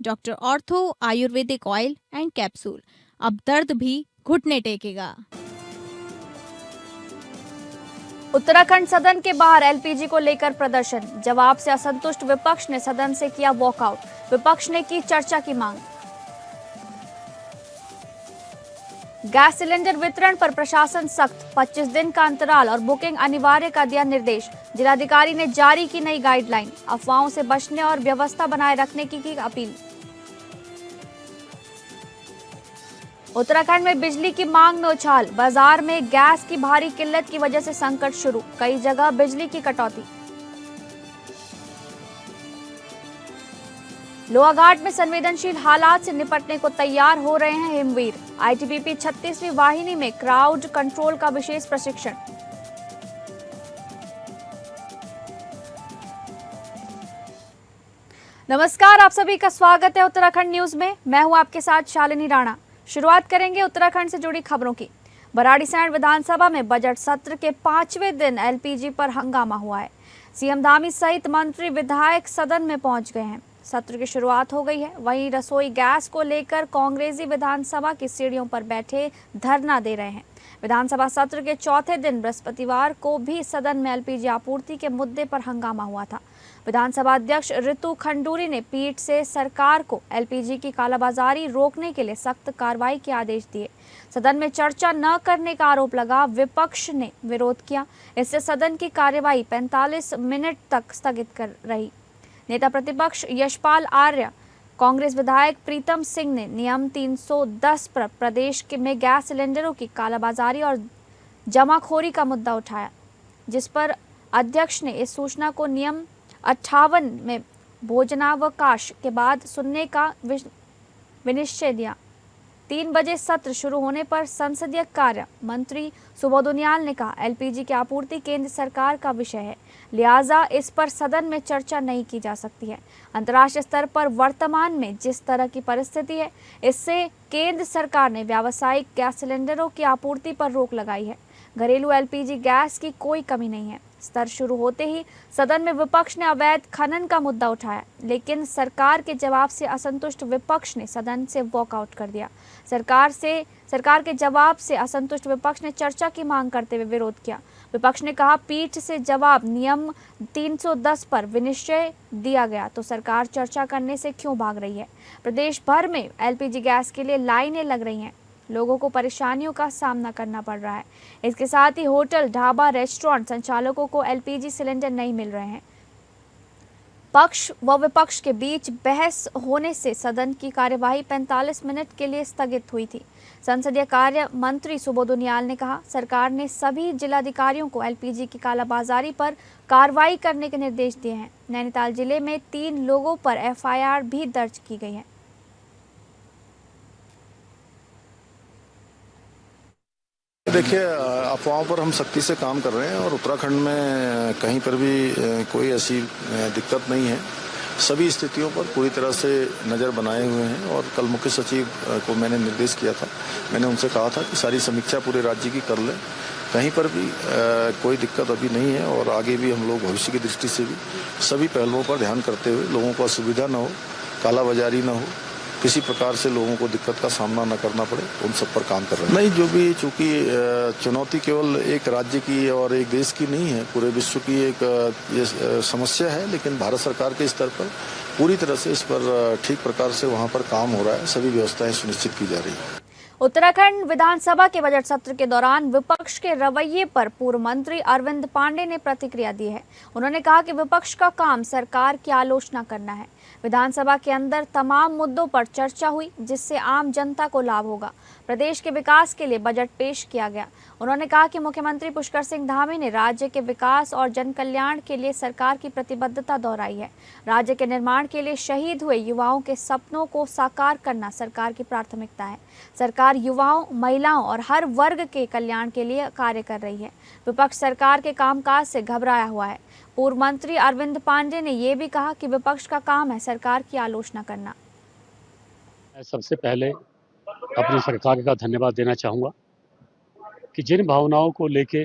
Doctor ortho Ayurvedic oil and capsule. अब दर्द भी घुटने टेकेगा। उत्तराखंड सदन के बाहर एलपीजी को लेकर प्रदर्शन। जवाब से असंतुष्ट विपक्ष ने सदन से किया वॉकआउट। विपक्ष ने की चर्चा की मांग। गैस सिलेंडर वितरण पर प्रशासन सख्त। 25 दिन का अंतराल और बुकिंग अनिवार्य का दिया निर्देश। जिलाधिकारी ने जारी की नई गाइडलाइन। अफवाहों से बचने और व्यवस्था बनाए रखने की अपील। उत्तराखंड में बिजली की मांग में उछाल। बाजार में गैस की भारी किल्लत की वजह से संकट शुरू। कई जगह बिजली की कटौती। लोहाघाट में संवेदनशील हालात से निपटने को तैयार हो रहे हैं हिमवीर। आईटीबीपी 36वीं वाहिनी में क्राउड कंट्रोल का विशेष प्रशिक्षण। नमस्कार, आप सभी का स्वागत है उत्तराखंड न्यूज में। मैं हूं आपके साथ शालिनी राणा। शुरुआत करेंगे उत्तराखंड से जुड़ी खबरों की। भराड़ीसैंण विधानसभा में बजट सत्र के 5वें दिन एलपीजी पर हंगामा हुआ है। सीएम धामी सहित मंत्री विधायक सदन में पहुंच गए हैं। सत्र की शुरुआत हो गई है। वहीं रसोई गैस को लेकर कांग्रेसी विधानसभा की सीढ़ियों पर बैठे धरना दे रहे हैं। विधानसभा सत्र के चौथे दिन बृहस्पतिवार को भी सदन में एलपीजी आपूर्ति के मुद्दे पर हंगामा हुआ था। विधानसभा अध्यक्ष ऋतु खंडूरी ने पीठ से सरकार को एलपीजी की कालाबाजारी रोकने के लिए सख्त कार्रवाई के आदेश दिए। सदन में चर्चा न करने का आरोप लगा। विपक्ष ने विरोध किया। इससे सदन की कार्यवाही 45 मिनट तक स्थगित कर रही। नेता प्रतिपक्ष यशपाल आर्य, कांग्रेस विधायक प्रीतम सिंह ने नियम 310 पर प्रदेश में गैस सिलेंडरों की कालाबाजारी और जमाखोरी का मुद्दा उठाया, जिस पर अध्यक्ष ने इस सूचना को नियम 58 में भोजनावकाश के बाद सुनने का विनिश्चय दिया। 3 बजे सत्र शुरू होने पर संसदीय कार्य मंत्री सुबोध उनियाल ने कहा, एलपीजी की आपूर्ति केंद्र सरकार का विषय है, लिहाजा इस पर सदन में चर्चा नहीं की जा सकती है। अंतर्राष्ट्रीय स्तर पर वर्तमान में जिस तरह की परिस्थिति है, इससे केंद्र सरकार ने व्यावसायिक गैस सिलेंडरों की आपूर्ति पर रोक लगाई है। घरेलू एलपीजी गैस की कोई कमी नहीं है। सत्र शुरू होते ही सदन में विपक्ष ने अवैध खनन का मुद्दा उठाया, लेकिन सरकार के जवाब से असंतुष्ट विपक्ष ने सदन से वॉकआउट कर दिया। सरकार के जवाब से असंतुष्ट विपक्ष ने चर्चा की मांग करते हुए विरोध किया। विपक्ष ने कहा, पीठ से जवाब नियम 310 पर विनिश्चय दिया गया तो सरकार चर्चा करने से क्यों भाग रही है। प्रदेश भर में एलपीजी गैस के लिए लाइनें लग रही हैं। लोगों को परेशानियों का सामना करना पड़ रहा है। इसके साथ ही होटल, ढाबा, रेस्टोरेंट संचालकों को एलपीजी सिलेंडर नहीं मिल रहे हैं। पक्ष व विपक्ष के बीच बहस होने से सदन की कार्यवाही 45 मिनट के लिए स्थगित हुई थी। संसदीय कार्य मंत्री सुबोध उनियाल ने कहा, सरकार ने सभी जिलाधिकारियों को एलपीजी की कालाबाजारी पर कार्रवाई करने के निर्देश दिए हैं। नैनीताल जिले में 3 लोगों पर एफआईआर भी दर्ज की गई है। देखिए, अफवाहों पर हम सख्ती से काम कर रहे हैं और उत्तराखंड में कहीं पर भी कोई ऐसी दिक्कत नहीं है। सभी स्थितियों पर पूरी तरह से नज़र बनाए हुए हैं और कल मुख्य सचिव को मैंने निर्देश किया था। मैंने उनसे कहा था कि सारी समीक्षा पूरे राज्य की कर लें। कहीं पर भी कोई दिक्कत अभी नहीं है और आगे भी हम लोग भविष्य की दृष्टि से भी सभी पहलुओं पर ध्यान करते हुए लोगों को असुविधा न हो, कालाबाजारी न हो, किसी प्रकार से लोगों को दिक्कत का सामना न करना पड़े, उन सब पर काम कर रहे हैं। नहीं, जो भी चूंकि चुनौती केवल एक राज्य की और एक देश की नहीं है, पूरे विश्व की एक ये समस्या है, लेकिन भारत सरकार के स्तर पर पूरी तरह से इस पर ठीक प्रकार से वहां पर काम हो रहा है। सभी व्यवस्थाएं सुनिश्चित की जा रही है। उत्तराखंड विधानसभा के बजट सत्र के दौरान विपक्ष के रवैये पर पूर्व मंत्री अरविंद पांडे ने प्रतिक्रिया दी है। उन्होंने कहा कि विपक्ष का काम सरकार की आलोचना करना है। विधानसभा के अंदर तमाम मुद्दों पर चर्चा हुई, जिससे आम जनता को लाभ होगा। प्रदेश के विकास के लिए बजट पेश किया गया। उन्होंने कहा कि मुख्यमंत्री पुष्कर सिंह धामी ने राज्य के विकास और जन कल्याण के लिए सरकार की प्रतिबद्धता दोहराई है। राज्य के निर्माण के लिए शहीद हुए युवाओं के सपनों को साकार करना सरकार की प्राथमिकता है। सरकार युवाओं, महिलाओं और हर वर्ग के कल्याण के लिए कार्य कर रही है। विपक्ष सरकार के कामकाज से घबराया हुआ है। पूर्व मंत्री अरविंद पांडे ने यह भी कहा कि विपक्ष का काम है सरकार की आलोचना करना। सबसे पहले अपनी सरकार का धन्यवाद देना चाहूँगा कि जिन भावनाओं को लेके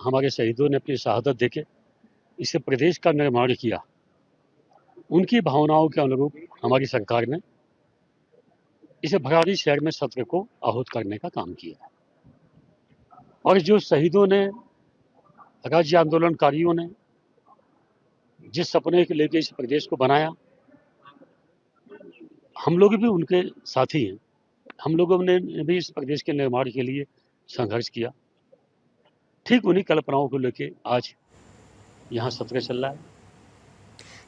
हमारे शहीदों ने अपनी शहादत देके इस प्रदेश का निर्माण किया, उनकी भावनाओं के अनुरूप हमारी सरकार ने इसे भराड़ी शहर में सत्र को आहूत करने का काम किया। और जो शहीदों ने, राज्य आंदोलनकारियों ने जिस सपने को लेकर इस प्रदेश को बनाया, हम लोग भी उनके साथी हैं। हम लोगों ने भी इस प्रदेश के निर्माण के लिए संघर्ष किया। ठीक उन्हीं कल्पनाओं को लेके आज यहाँ सत्र चल रहा है।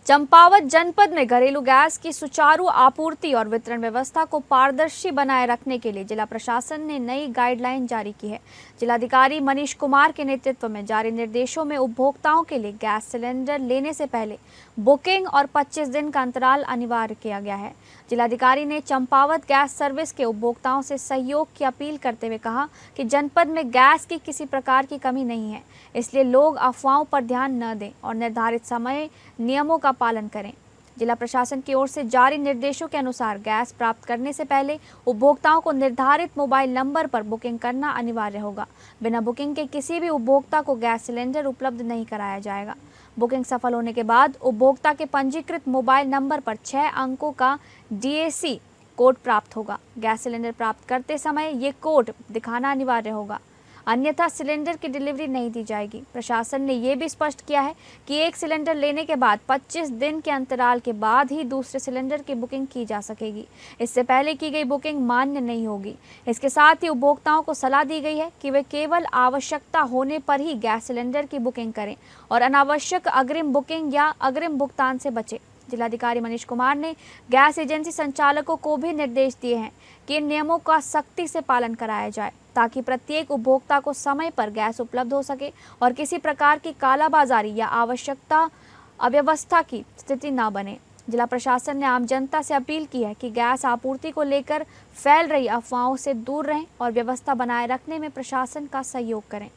चंपावत जनपद में घरेलू गैस की सुचारू आपूर्ति और वितरण व्यवस्था को पारदर्शी बनाए रखने के लिए जिला प्रशासन ने नई गाइडलाइन जारी की है। जिलाधिकारी मनीष कुमार के नेतृत्व में जारी निर्देशों में उपभोक्ताओं के लिए गैस सिलेंडर लेने से पहले बुकिंग और 25 दिन का अंतराल अनिवार्य किया गया है। जिलाधिकारी ने चंपावत गैस सर्विस के उपभोक्ताओं से सहयोग की अपील करते हुए कहा कि जनपद में गैस की किसी प्रकार की कमी नहीं है, इसलिए लोग अफवाहों पर ध्यान न दें और निर्धारित समय नियमों का पालन करें। जिला प्रशासन की ओर से जारी निर्देशों के अनुसार गैस प्राप्त करने से पहले उपभोक्ताओं को निर्धारित मोबाइल नंबर पर बुकिंग करना अनिवार्य होगा। बिना बुकिंग के किसी भी उपभोक्ता को गैस सिलेंडर उपलब्ध नहीं कराया जाएगा। बुकिंग सफल होने के बाद उपभोक्ता के पंजीकृत मोबाइल नंबर पर 6 अंकों का DAC कोड प्राप्त होगा। गैस सिलेंडर प्राप्त करते समय ये कोड दिखाना अनिवार्य होगा, अन्यथा सिलेंडर की डिलीवरी नहीं दी जाएगी। प्रशासन ने यह भी स्पष्ट किया है कि एक सिलेंडर लेने के बाद 25 दिन के अंतराल के बाद ही दूसरे सिलेंडर की बुकिंग की जा सकेगी। इससे पहले की गई बुकिंग मान्य नहीं होगी। इसके साथ ही उपभोक्ताओं को सलाह दी गई है कि वे केवल आवश्यकता होने पर ही गैस सिलेंडर की बुकिंग करें और अनावश्यक अग्रिम बुकिंग या अग्रिम भुगतान से बचें। जिलाधिकारी मनीष कुमार ने गैस एजेंसी संचालकों को भी निर्देश दिए हैं कि इन नियमों का सख्ती से पालन कराया जाए ताकि प्रत्येक उपभोक्ता को समय पर गैस उपलब्ध हो सके और किसी प्रकार की कालाबाजारी या आवश्यकता अव्यवस्था की स्थिति न बने। जिला प्रशासन ने आम जनता से अपील की है कि गैस आपूर्ति को लेकर फैल रही अफवाहों से दूर रहें और व्यवस्था बनाए रखने में प्रशासन का सहयोग करें।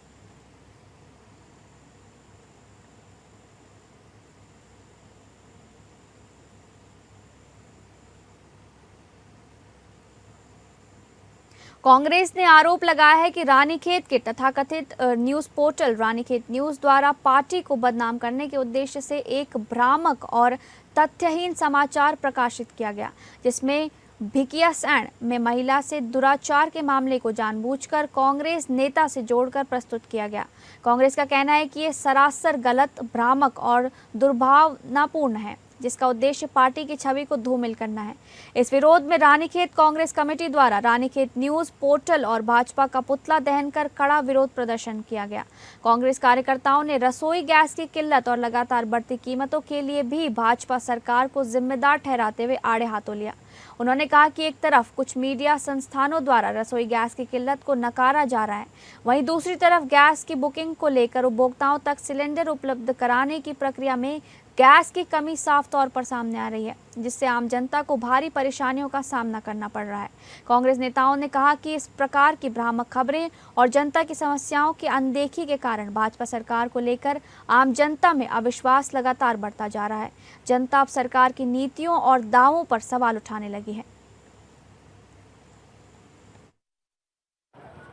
कांग्रेस ने आरोप लगाया है कि रानीखेत के तथाकथित न्यूज़ पोर्टल रानीखेत न्यूज़ द्वारा पार्टी को बदनाम करने के उद्देश्य से एक भ्रामक और तथ्यहीन समाचार प्रकाशित किया गया, जिसमें भिकियासैंण में महिला से दुराचार के मामले को जानबूझकर कांग्रेस नेता से जोड़कर प्रस्तुत किया गया। कांग्रेस का कहना है कि ये सरासर गलत, भ्रामक और दुर्भावनापूर्ण है, जिसका उद्देश्य पार्टी की छवि को धूमिल करना है। इस विरोध में रानीखेत कांग्रेस कमेटी द्वारा रानीखेत न्यूज़ पोर्टल और भाजपा का पुतला दहन कर कड़ा विरोध प्रदर्शन किया गया। कांग्रेस कार्यकर्ताओं ने रसोई गैस की किल्लत और लगातार बढ़ती कीमतों के लिए भी भाजपा सरकार को जिम्मेदार ठहराते हुए आड़े हाथों लिया। उन्होंने कहा कि एक तरफ कुछ मीडिया संस्थानों द्वारा रसोई गैस की किल्लत को नकारा जा रहा है, वहीं दूसरी तरफ गैस की बुकिंग को लेकर उपभोक्ताओं तक सिलेंडर उपलब्ध कराने की प्रक्रिया में गैस की कमी साफ तौर पर सामने आ रही है, जिससे आम जनता को भारी परेशानियों का सामना करना पड़ रहा है। कांग्रेस नेताओं ने कहा कि इस प्रकार की भ्रामक खबरें और जनता की समस्याओं की अनदेखी के कारण भाजपा सरकार को लेकर आम जनता में अविश्वास लगातार बढ़ता जा रहा है। जनता अब सरकार की नीतियों और दावों पर सवाल उठाने लगी है।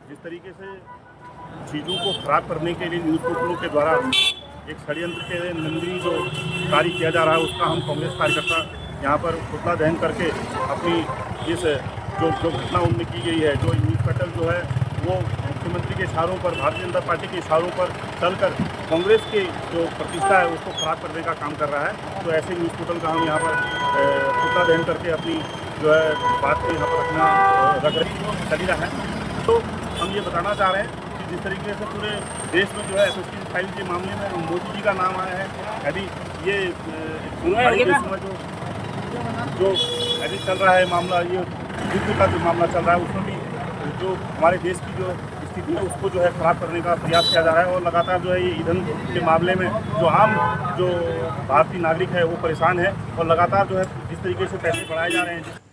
जिस तरीके से चीज़ों को खराब करने के लिए न्यूज़ पोर्टलों के द्वारा एक षड्यंत्र के नंदी जो कार्य किया जा रहा है, उसका हम कांग्रेस कार्यकर्ता यहाँ पर पुतला दहन करके अपनी इस जो घटना उनमें की गई है, जो न्यूज़ पोर्टल जो है वो मुख्यमंत्री के इशारों पर, भारतीय जनता पार्टी के इशारों पर चलकर कांग्रेस की जो प्रतिष्ठा है उसको खराब करने का काम कर रहा है। तो ऐसे न्यूज़ पोर्टल का हम यहाँ पर पुतला दहन करके अपनी जो है बात को यहाँ पर रख रही चली रहा है। तो हम ये बताना चाह रहे हैं कि जिस तरीके से पूरे देश में जो है SST फाइल के मामले में मोदी जी का नाम आया है, अभी ये जो अभी चल रहा है मामला, ये युद्ध का जो मामला चल रहा है, उसमें भी जो हमारे देश की जो स्थिति है उसको जो है खराब करने का प्रयास किया जा रहा है। और लगातार जो है ये ईंधन के मामले में जो आम जो भारतीय नागरिक है वो परेशान है और लगातार जो है जिस तरीके से पैसे बढ़ाए जा रहे हैं।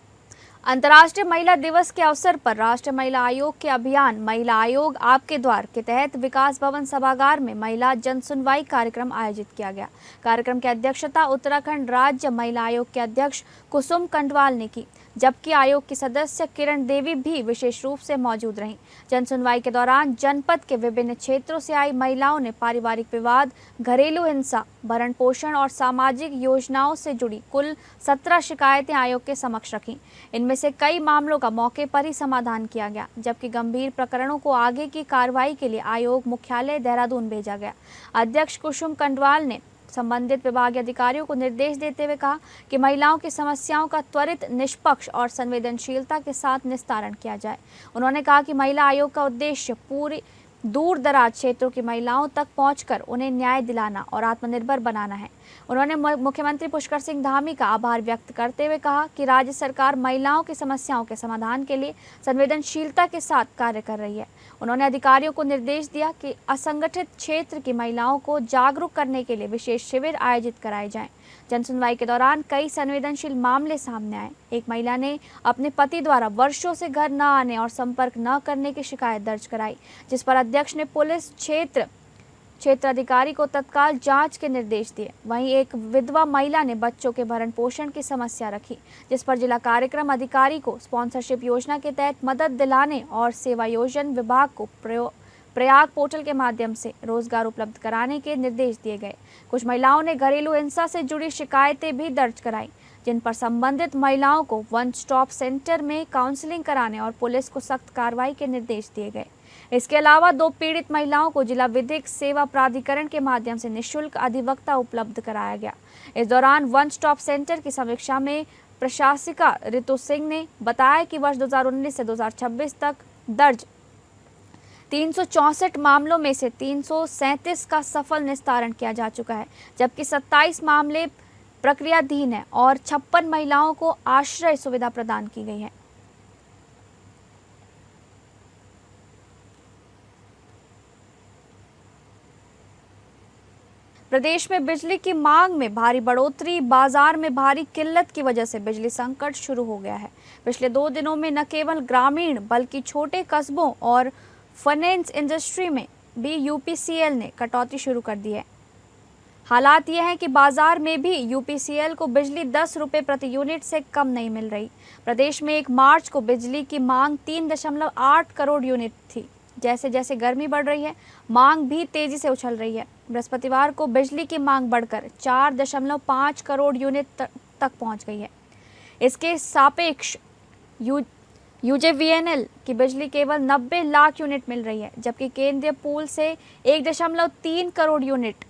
अंतर्राष्ट्रीय महिला दिवस के अवसर पर राष्ट्रीय महिला आयोग के अभियान महिला आयोग आपके द्वार के तहत विकास भवन सभागार में महिला जन सुनवाई कार्यक्रम आयोजित किया गया। कार्यक्रम की अध्यक्षता उत्तराखंड राज्य महिला आयोग के अध्यक्ष कुसुम कंडवाल ने की, जबकि आयोग की सदस्य किरण देवी भी विशेष रूप से मौजूद रहीं। जन सुनवाई के दौरान जनपद के विभिन्न क्षेत्रों से आई महिलाओं ने पारिवारिक विवाद, घरेलू हिंसा, भरण पोषण और सामाजिक योजनाओं से जुड़ी कुल 17 शिकायतें आयोग के समक्ष रखीं। इनमें उनमें से कई मामलों का मौके पर ही समाधान किया गया, जबकि गंभीर प्रकरणों को आगे की कार्रवाई के लिए आयोग मुख्यालय देहरादून भेजा गया। अध्यक्ष कुसुम कंडवाल ने संबंधित विभागीय अधिकारियों को निर्देश देते हुए कहा कि महिलाओं की समस्याओं का त्वरित, निष्पक्ष और संवेदनशीलता के साथ निस्तारण किया जाए। उन्होंने कहा कि महिला आयोग का उद्देश्य पूरी दूर दराज क्षेत्रों की महिलाओं तक पहुंचकर उन्हें न्याय दिलाना और आत्मनिर्भर बनाना है। उन्होंने मुख्यमंत्री पुष्कर सिंह धामी का आभार व्यक्त करते हुए कहा कि राज्य सरकार महिलाओं की समस्याओं के समाधान के लिए संवेदनशीलता के साथ कार्य कर रही है। उन्होंने अधिकारियों को निर्देश दिया कि असंगठित क्षेत्र की महिलाओं को जागरूक करने के लिए विशेष शिविर आयोजित कराए जाएं। जनसुनवाई के दौरान कई संवेदनशील मामले सामने आए। एक महिला ने अपने पति द्वारा वर्षों से घर न आने और संपर्क न करने की शिकायत दर्ज कराई, जिस पर अध्यक्ष ने पुलिस क्षेत्राधिकारी को तत्काल जांच के निर्देश दिए। वहीं एक विधवा महिला ने बच्चों के भरण पोषण की समस्या रखी, जिस पर जिला कार्यक्रम अधिकारी को स्पॉन्सरशिप योजना के तहत मदद दिलाने और सेवा योजन विभाग को प्रयाग पोर्टल के माध्यम से रोजगार उपलब्ध कराने के निर्देश दिए गए। कुछ महिलाओं ने घरेलू हिंसा से जुड़ी शिकायतें भी दर्ज कराई, जिन पर संबंधित महिलाओं को वन स्टॉप सेंटर में काउंसलिंग कराने और पुलिस को सख्त कार्रवाई के निर्देश दिए गए। इसके अलावा 2 पीड़ित महिलाओं को जिला विधिक सेवा प्राधिकरण के माध्यम से निःशुल्क अधिवक्ता उपलब्ध कराया गया। इस दौरान वन स्टॉप सेंटर की समीक्षा में प्रशासिका ऋतु सिंह ने बताया कि वर्ष 2019 से 2026 तक दर्ज 364 मामलों में से 337 का सफल निस्तारण किया जा चुका है, जबकि 27 मामले प्रक्रियाधीन है और 56 महिलाओं को आश्रय सुविधा प्रदान की गई है। प्रदेश में बिजली की मांग में भारी बढ़ोतरी, बाजार में भारी किल्लत की वजह से बिजली संकट शुरू हो गया है। पिछले 2 दिनों में न केवल ग्रामीण बल्कि छोटे कस्बों और फाइनेंस इंडस्ट्री में भी यूपीसीएल ने कटौती शुरू कर दी है। हालात यह है कि बाजार में भी यूपीसीएल को बिजली 10 रुपये प्रति यूनिट से कम नहीं मिल रही। प्रदेश में 1 मार्च को बिजली की मांग 3.8 करोड़ यूनिट थी। जैसे जैसे गर्मी बढ़ रही है, मांग भी तेजी से उछल रही है। बृहस्पतिवार को बिजली की मांग बढ़कर 4.5 करोड़ यूनिट तक पहुंच गई है। इसके सापेक्ष यूजेवीएनएल की बिजली केवल 90 लाख यूनिट मिल रही है, जबकि केंद्रीय पूल से 1.3 करोड़ यूनिट।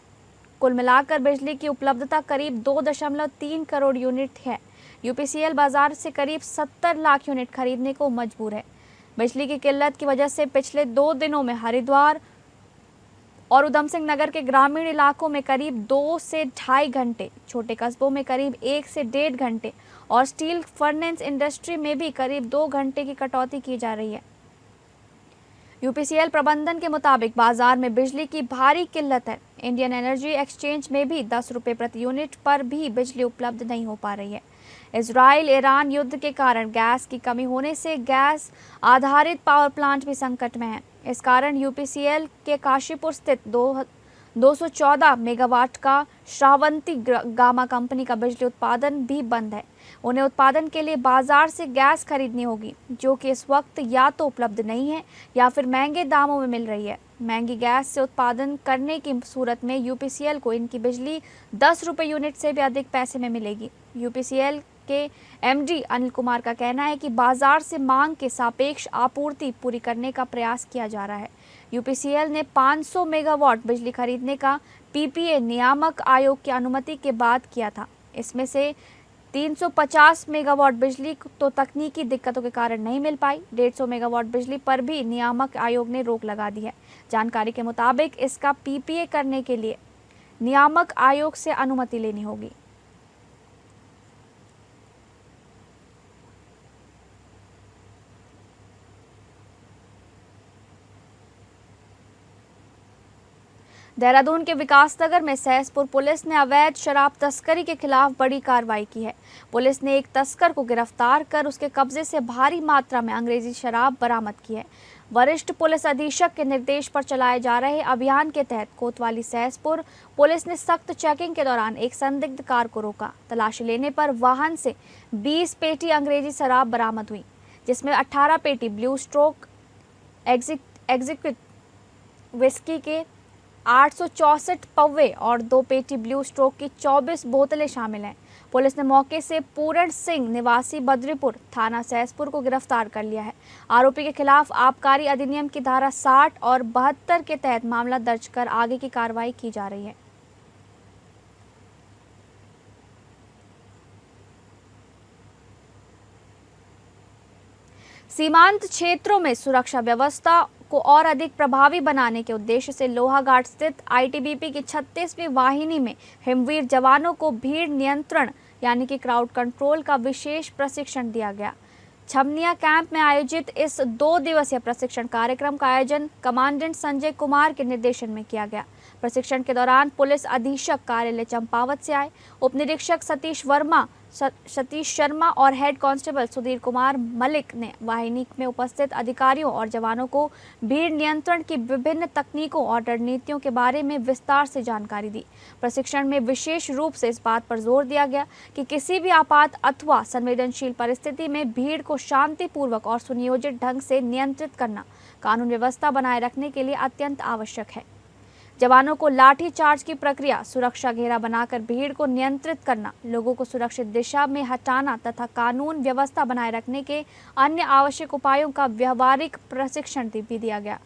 कुल मिलाकर बिजली की उपलब्धता करीब 2.3 करोड़ यूनिट है। यूपीसीएल बाजार से करीब 70 लाख यूनिट खरीदने को मजबूर है। बिजली की किल्लत की वजह से पिछले 2 दिनों में हरिद्वार और उधम सिंह नगर के ग्रामीण इलाकों में करीब 2 से 2.5 घंटे, छोटे कस्बों में करीब 1 से 1.5 घंटे और स्टील फर्नेस इंडस्ट्री में भी करीब 2 घंटे की कटौती की जा रही है। यूपीसीएल प्रबंधन के मुताबिक बाजार में बिजली की भारी किल्लत है। इंडियन एनर्जी एक्सचेंज में भी 10 रुपये प्रति यूनिट पर भी बिजली उपलब्ध नहीं हो पा रही है। इजराइल ईरान युद्ध के कारण गैस की कमी होने से गैस आधारित पावर प्लांट भी संकट में है। इस कारण यूपीसीएल के काशीपुर स्थित 214 मेगावाट का श्रावंती गामा कंपनी का बिजली उत्पादन भी बंद है। उन्हें उत्पादन के लिए बाजार से गैस खरीदनी होगी, जो कि इस वक्त या तो उपलब्ध नहीं है या फिर महंगे दामों में मिल रही है। महंगी गैस से उत्पादन करने की सूरत में यूपीसीएल को इनकी बिजली 10 रुपये यूनिट से भी अधिक पैसे में मिलेगी। यूपीसीएल के एमडी अनिल कुमार का कहना है कि बाजार से मांग के सापेक्ष आपूर्ति पूरी करने का प्रयास किया जा रहा है। यूपीसीएल ने 500 मेगावाट बिजली खरीदने का पीपीए नियामक आयोग की अनुमति के बाद किया था। इसमें से 350 मेगावाट बिजली तो तकनीकी दिक्कतों के कारण नहीं मिल पाई। 150 मेगावाट बिजली पर भी नियामक आयोग ने रोक लगा दी है। जानकारी के मुताबिक इसका पीपीए करने के लिए नियामक आयोग से अनुमति लेनी होगी। देहरादून के विकासनगर में सहसपुर पुलिस ने अवैध शराब तस्करी के खिलाफ बड़ी कार्रवाई की है। पुलिस ने एक तस्कर को गिरफ्तार कर उसके कब्जे से भारी मात्रा में अंग्रेजी शराब बरामद की है। वरिष्ठ पुलिस अधीक्षक के निर्देश पर चलाए जा रहे अभियान के तहत कोतवाली सहसपुर पुलिस ने सख्त चेकिंग के दौरान एक संदिग्ध कार को रोका। तलाशी लेने पर वाहन से 20 पेटी अंग्रेजी शराब बरामद हुई, जिसमें 18 पेटी ब्लू स्ट्रोक एग्जीक्यूटिव विस्की के 864 पौवे और 2 पेटी ब्लू स्ट्रोक की 24 बोतलें शामिल हैं। पुलिस ने मौके से पूरण सिंह निवासी बद्रीपुर थाना सहसपुर को गिरफ्तार कर लिया है। आरोपी के खिलाफ आबकारी अधिनियम की धारा 60 और 72 के तहत मामला दर्ज कर आगे की कार्रवाई की जा रही है। सीमांत क्षेत्रों में सुरक्षा व्यवस्था को और अधिक प्रभावी बनाने के उद्देश्य से लोहाघाट स्थित आईटीबीपी की 36वीं वाहिनी में हिमवीर जवानों को भीड़ नियंत्रण यानी कि क्राउड कंट्रोल का विशेष प्रशिक्षण दिया गया। छमनिया कैंप में आयोजित इस 2 दिवसीय प्रशिक्षण कार्यक्रम का आयोजन कमांडेंट संजय कुमार के निर्देशन में किया गया। प्रशिक्षण के दौरान पुलिस अधीक्षक कार्यालय चंपावत से आए उप निरीक्षक सतीश शर्मा और हेड कांस्टेबल सुधीर कुमार मलिक ने वाहिनी में उपस्थित अधिकारियों और जवानों को भीड़ नियंत्रण की विभिन्न तकनीकों और रणनीतियों के बारे में विस्तार से जानकारी दी। प्रशिक्षण में विशेष रूप से इस बात पर जोर दिया गया कि किसी भी आपात अथवा संवेदनशील परिस्थिति में भीड़ को शांतिपूर्वक और सुनियोजित ढंग से नियंत्रित करना कानून व्यवस्था बनाए रखने के लिए अत्यंत आवश्यक है। जवानों को लाठी चार्ज की प्रक्रिया, सुरक्षा घेरा बनाकर भीड़ को नियंत्रित करना, लोगों को सुरक्षित दिशा में हटाना तथा कानून व्यवस्था बनाए रखने के अन्य आवश्यक उपायों का व्यवहारिक प्रशिक्षण भी दिया गया।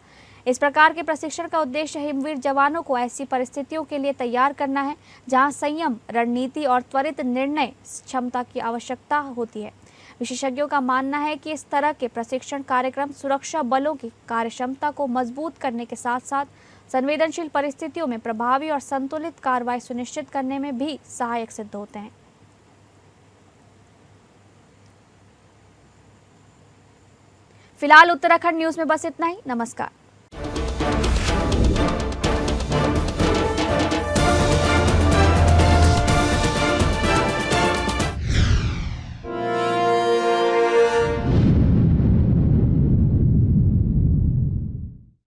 इस प्रकार के प्रशिक्षण का उद्देश्य हिमवीर जवानों को ऐसी परिस्थितियों के लिए तैयार करना है जहां संयम, रणनीति और त्वरित निर्णय क्षमता की आवश्यकता होती है। विशेषज्ञों का मानना है कि इस तरह के प्रशिक्षण कार्यक्रम सुरक्षा बलों की कार्यक्षमता को मजबूत करने के साथ साथ संवेदनशील परिस्थितियों में प्रभावी और संतुलित कार्रवाई सुनिश्चित करने में भी सहायक सिद्ध होते हैं। फिलहाल उत्तराखंड न्यूज में बस इतना ही। नमस्कार।